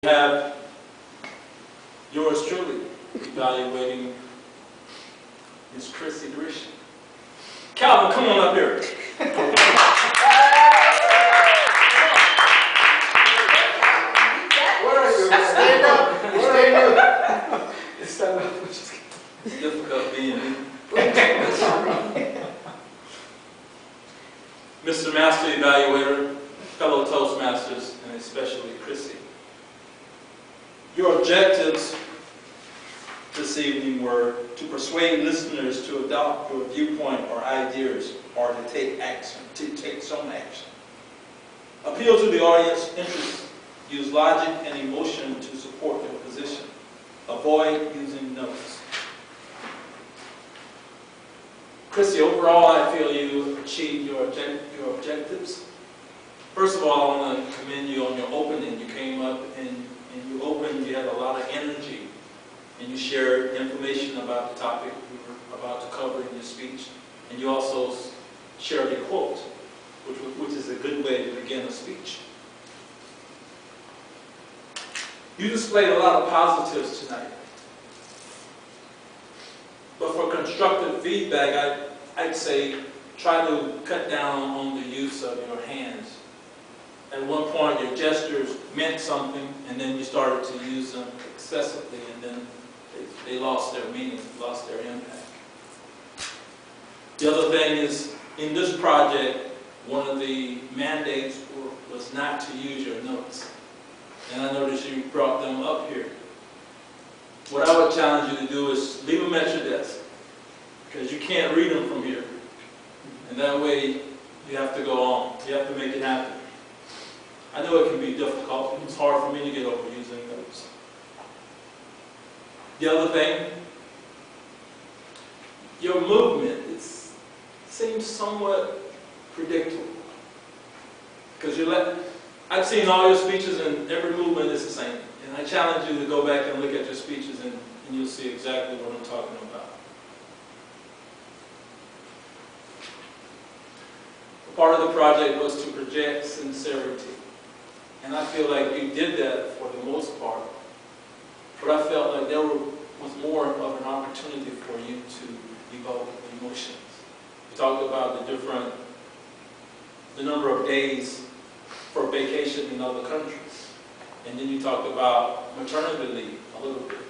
We have yours truly evaluating Miss Chrissy. Calvin, come on up here. Where are you? Stand up. Stand up. Stand up. It's difficult being me. Mr. Master Evaluator, fellow Toastmasters, and especially Chrissy. Your objectives this evening were to persuade listeners to adopt your viewpoint or ideas, or to take action, some action. Appeal to the audience interest. Use logic and emotion to support your position. Avoid using notes. Chrissy, overall, I feel you achieved your objectives. First of all, I want to commend you on your opening. You came up and you opened, you had a lot of energy, and you shared information about the topic you were about to cover in your speech. And you also shared a quote, which is a good way to begin a speech. You displayed a lot of positives tonight. But for constructive feedback, I'd say try to cut down on the use of your hands. At one point, your gestures meant something, and then you started to use them excessively, and then they lost their meaning, lost their impact. The other thing is, in this project, one of the mandates was not to use your notes. And I noticed you brought them up here. What I would challenge you to do is leave them at your desk, because you can't read them from here. And that way, you have to go on. You have to make it happen. I know it can be difficult. It's hard for me to get over using notes. The other thing, your movement seems somewhat predictable. Because I've seen all your speeches, and every movement is the same. And I challenge you to go back and look at your speeches, and you'll see exactly what I'm talking about. Part of the project was to project sincerity. And I feel like you did that for the most part. But I felt like there was more of an opportunity for you to evoke emotions. You talked about the number of days for vacation in other countries. And then you talked about maternity leave a little bit.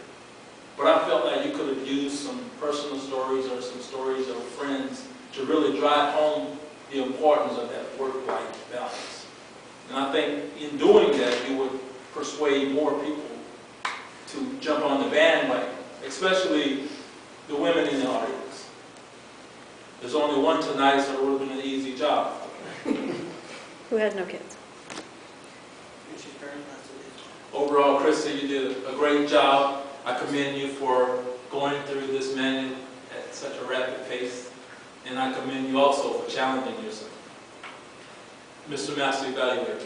But I felt like you could have used some personal stories or some stories of friends to really drive home the importance of that work-life balance. And I think in doing that, you would persuade more people to jump on the bandwagon, especially the women in the audience. There's only one tonight, so it would have been an easy job. Who had no kids. Overall, Chrissy, you did a great job. I commend you for going through this manual at such a rapid pace. And I commend you also for challenging yourself. Mr. Master Evaluator.